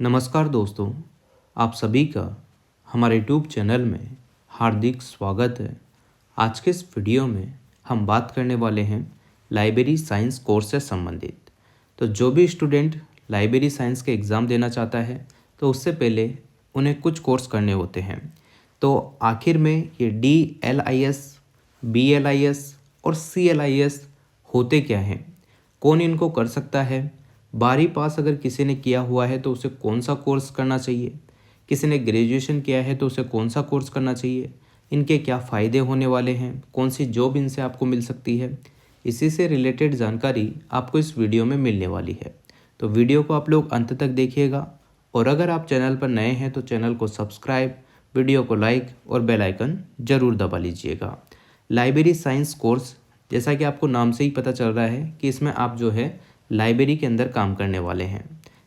नमस्कार दोस्तों, आप सभी का हमारे यूट्यूब चैनल में हार्दिक स्वागत है। आज के इस वीडियो में हम बात करने वाले हैं लाइब्रेरी साइंस कोर्स से संबंधित। तो जो भी स्टूडेंट लाइब्रेरी साइंस के एग्ज़ाम देना चाहता है तो उससे पहले उन्हें कुछ कोर्स करने होते हैं। तो आखिर में ये DLIS, BLIS और CLIS होते क्या हैं, कौन इनको कर सकता है, 12वीं पास अगर किसी ने किया हुआ है तो उसे कौन सा कोर्स करना चाहिए, किसी ने ग्रेजुएशन किया है तो उसे कौन सा कोर्स करना चाहिए, इनके क्या फ़ायदे होने वाले हैं, कौन सी जॉब इनसे आपको मिल सकती है, इसी से रिलेटेड जानकारी आपको इस वीडियो में मिलने वाली है। तो वीडियो को आप लोग अंत तक देखिएगा और अगर आप चैनल पर नए हैं तो चैनल को सब्सक्राइब, वीडियो को लाइक और बेल आइकन ज़रूर दबा लीजिएगा। लाइब्रेरी साइंस कोर्स, जैसा कि आपको नाम से ही पता चल रहा है कि इसमें आप जो है लाइब्रेरी के अंदर काम करने वाले हैं,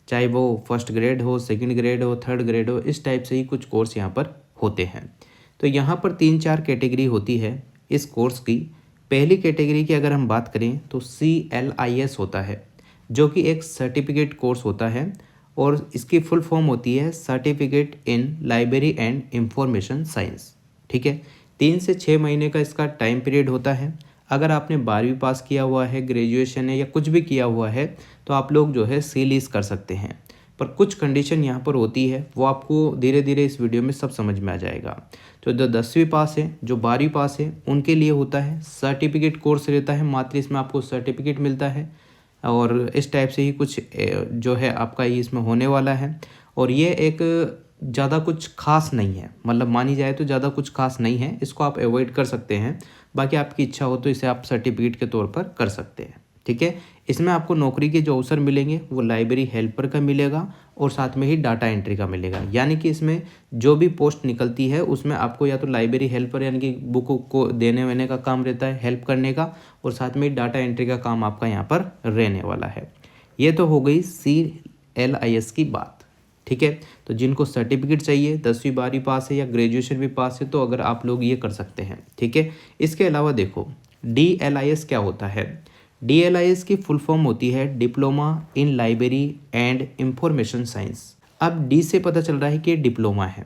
चाहे वो फर्स्ट ग्रेड हो, सेकंड ग्रेड हो, थर्ड ग्रेड हो, इस टाइप से ही कुछ कोर्स यहाँ पर होते हैं। तो यहाँ पर 3-4 कैटेगरी होती है इस कोर्स की। पहली कैटेगरी की अगर हम बात करें तो CLIS होता है, जो कि एक सर्टिफिकेट कोर्स होता है और इसकी फुल फॉर्म होती है certificate in library and information science. ठीक है, 3 से 6 महीने का इसका टाइम पीरियड होता है। अगर आपने 12वीं पास किया हुआ है, ग्रेजुएशन है या कुछ भी किया हुआ है तो आप लोग जो है CLIS कर सकते हैं, पर कुछ कंडीशन यहाँ पर होती है, वो आपको धीरे धीरे इस वीडियो में सब समझ में आ जाएगा। तो जो 10वीं पास है, जो 12वीं पास है, उनके लिए होता है सर्टिफिकेट कोर्स रहता है, मात्र इसमें आपको सर्टिफिकेट मिलता है और इस टाइप से ही कुछ जो है आपका ये इसमें होने वाला है। और ये एक ज़्यादा कुछ खास नहीं है, मतलब मानी जाए तो ज़्यादा कुछ खास नहीं है, इसको आप अवॉइड कर सकते हैं। बाकी आपकी इच्छा हो तो इसे आप सर्टिफिकेट के तौर पर कर सकते हैं। ठीक है, इसमें आपको नौकरी के जो अवसर मिलेंगे वो लाइब्रेरी हेल्पर का मिलेगा और साथ में ही डाटा एंट्री का मिलेगा। यानी कि इसमें जो भी पोस्ट निकलती है उसमें आपको या तो लाइब्रेरी हेल्पर यानी कि बुक को देने वेने का काम रहता है, हेल्प करने का, और साथ में डाटा एंट्री का काम आपका यहाँ पर रहने वाला है। ये तो हो गई CLIS की बात। ठीक है, तो जिनको सर्टिफिकेट चाहिए, 10वीं 12वीं पास है या ग्रेजुएशन भी पास है, तो अगर आप लोग ये कर सकते हैं। ठीक है, इसके अलावा देखो DLIS क्या होता है। DLIS की फुल फॉर्म होती है diploma in library and information science. अब डी से पता चल रहा है कि ये डिप्लोमा है,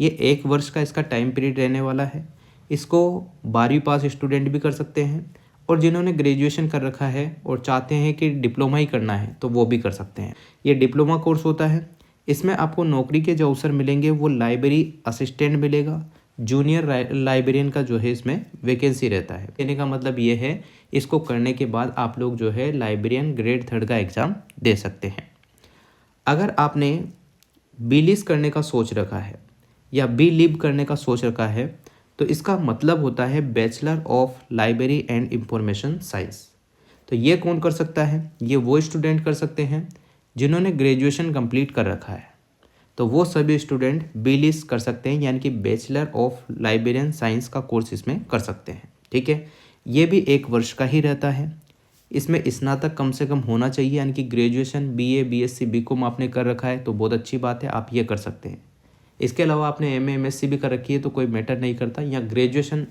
ये 1 वर्ष का इसका टाइम पीरियड रहने वाला है। इसको 12वीं पास स्टूडेंट भी कर सकते हैं और जिन्होंने ग्रेजुएशन कर रखा है और चाहते हैं कि डिप्लोमा ही करना है तो वो भी कर सकते हैं। ये डिप्लोमा कोर्स होता है। इसमें आपको नौकरी के जो अवसर मिलेंगे वो लाइब्रेरी असिस्टेंट मिलेगा, जूनियर लाइब्रेरियन का जो है इसमें वैकेंसी रहता है। कहने का मतलब ये है, इसको करने के बाद आप लोग जो है लाइब्रेरियन ग्रेड 3 का एग्ज़ाम दे सकते हैं। अगर आपने BLIS करने का सोच रखा है या BLIB करने का सोच रखा है तो इसका मतलब होता है bachelor of library and information science. तो ये कौन कर सकता है? ये वो स्टूडेंट कर सकते हैं जिन्होंने ग्रेजुएशन कंप्लीट कर रखा है, तो वो सभी स्टूडेंट BLIS कर सकते हैं, यानी कि बैचलर ऑफ लाइब्रेरियन साइंस का कोर्स इसमें कर सकते हैं। ठीक है, ये भी 1 वर्ष का ही रहता है। इसमें स्नातक कम से कम होना चाहिए, यानी कि ग्रेजुएशन BA BSc BCom आपने कर रखा है तो बहुत अच्छी बात है, आप ये कर सकते हैं। इसके अलावा आपने MA MSc भी कर रखी है तो कोई मैटर नहीं करता, या ग्रेजुएशन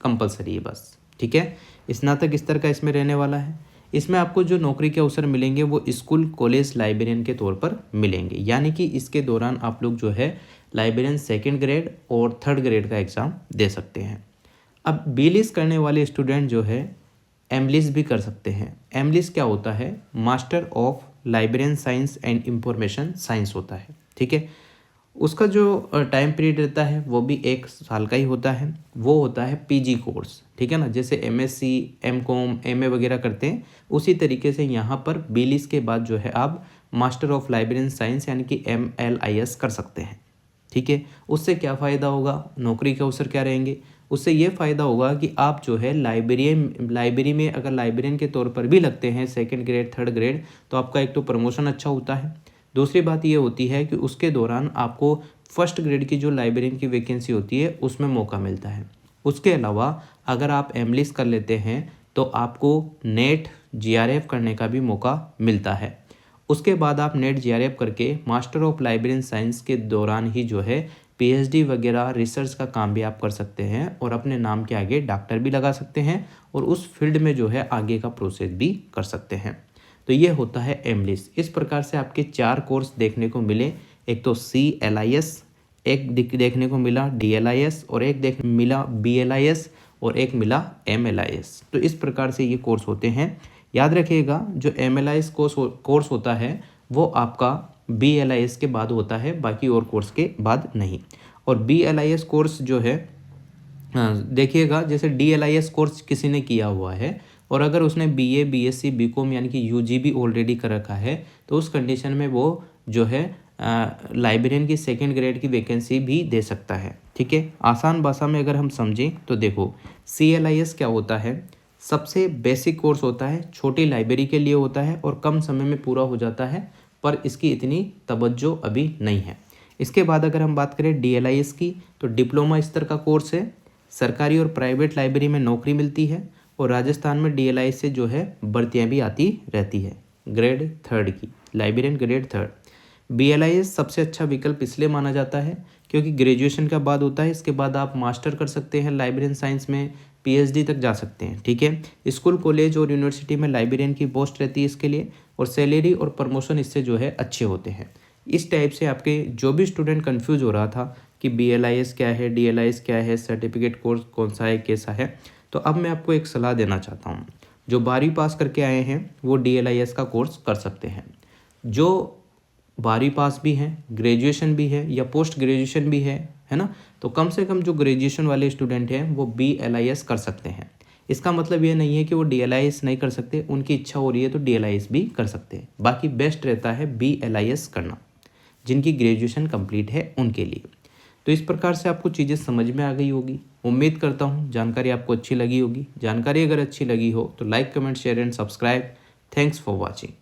कंपलसरी है बस। ठीक है, स्नातक स्तर का इसमें रहने वाला है। इसमें आपको जो नौकरी के अवसर मिलेंगे वो स्कूल कॉलेज लाइब्रेरियन के तौर पर मिलेंगे, यानी कि इसके दौरान आप लोग जो है लाइब्रेरियन 2nd ग्रेड और 3rd ग्रेड का एग्ज़ाम दे सकते हैं। अब BLIS करने वाले स्टूडेंट जो है MLIS भी कर सकते हैं। MLIS क्या होता है? Master of librarian science and information science होता है। ठीक है, उसका जो टाइम पीरियड रहता है वो भी 1 साल का ही होता है। वो होता है PG कोर्स। ठीक है ना, जैसे MSc MCom MA वगैरह करते हैं उसी तरीके से यहाँ पर BLIS के बाद जो है आप मास्टर ऑफ लाइब्रेरियन साइंस यानी कि MLIS कर सकते हैं। ठीक है, उससे क्या फ़ायदा होगा, नौकरी के अवसर क्या रहेंगे? उससे ये फ़ायदा होगा कि आप जो है लाइब्रेरी में अगर लाइब्रेरियन के तौर पर भी लगते हैं 2nd ग्रेड 3rd ग्रेड, तो आपका एक तो प्रमोशन अच्छा होता है। दूसरी बात ये होती है कि उसके दौरान आपको 1st ग्रेड की जो लाइब्रेरियन की वैकेंसी होती है उसमें मौका मिलता है। उसके अलावा अगर आप MLIS कर लेते हैं तो आपको नेट GRF करने का भी मौका मिलता है। उसके बाद आप नेट GRF करके मास्टर ऑफ लाइब्रेरियन साइंस के दौरान ही जो है PhD वगैरह रिसर्च का काम भी आप कर सकते हैं और अपने नाम के आगे डॉक्टर भी लगा सकते हैं और उस फील्ड में जो है आगे का प्रोसेस भी कर सकते हैं। तो तो ये होता है एमलिस। इस प्रकार से आपके 4 कोर्स देखने को मिले, एक तो CLIS, एक देखने को मिला DLIS, और एक मिला BLIS, और एक मिला MLIS। तो इस प्रकार से ये कोर्स होते हैं। याद रखिएगा, जो MLIS कोर्स होता है वो आपका BLIS के बाद होता है, बाकी और कोर्स के बाद नहीं। और BLIS कोर्स जो है, देखिएगा, जैसे DLIS कोर्स किसी ने किया हुआ है और अगर उसने BA BSc BCom यानी कि UG भी ऑलरेडी कर रखा है, तो उस कंडीशन में वो जो है लाइब्रेरियन की 2nd ग्रेड की वैकेंसी भी दे सकता है। ठीक है, आसान भाषा में अगर हम समझें तो देखो, CLIS क्या होता है, सबसे बेसिक कोर्स होता है, छोटी लाइब्रेरी के लिए होता है और कम समय में पूरा हो जाता है, पर इसकी इतनी तवज्जो अभी नहीं है। इसके बाद अगर हम बात करें DLIS की, तो डिप्लोमा स्तर का कोर्स है, सरकारी और प्राइवेट लाइब्रेरी में नौकरी मिलती है और राजस्थान में DLIS से जो है भर्तियाँ भी आती रहती है। ग्रेड 3rd की लाइब्रेरियन, ग्रेड 3rd। BLIS सबसे अच्छा विकल्प इसलिए माना जाता है क्योंकि ग्रेजुएशन का बाद होता है, इसके बाद आप मास्टर कर सकते हैं लाइब्रेरियन साइंस में, PhD तक जा सकते हैं। ठीक है, स्कूल कॉलेज और यूनिवर्सिटी में लाइब्रेरियन की पोस्ट रहती है इसके लिए, और सैलरी और प्रमोशन इससे जो है अच्छे होते हैं। इस टाइप से आपके जो भी स्टूडेंट कंफ्यूज हो रहा था कि BLIS क्या है, DLIS क्या है, सर्टिफिकेट कोर्स कौन सा है, कैसा है, तो अब मैं आपको एक सलाह देना चाहता हूँ। जो 12वीं पास करके आए हैं वो DLIS का कोर्स कर सकते हैं। जो 12वीं पास भी हैं, ग्रेजुएशन भी है या पोस्ट ग्रेजुएशन भी है ना, तो कम से कम जो ग्रेजुएशन वाले स्टूडेंट हैं वो BLIS कर सकते हैं। इसका मतलब ये नहीं है कि वो DLIS नहीं कर सकते, उनकी इच्छा हो रही है तो DLIS भी कर सकते हैं। बाकी बेस्ट रहता है BLIS करना, जिनकी ग्रेजुएशन कंप्लीट है उनके लिए। तो इस प्रकार से आपको चीज़ें समझ में आ गई होगी। उम्मीद करता हूँ जानकारी आपको अच्छी लगी होगी। जानकारी अगर अच्छी लगी हो तो like, comment, share and subscribe. Thanks for watching.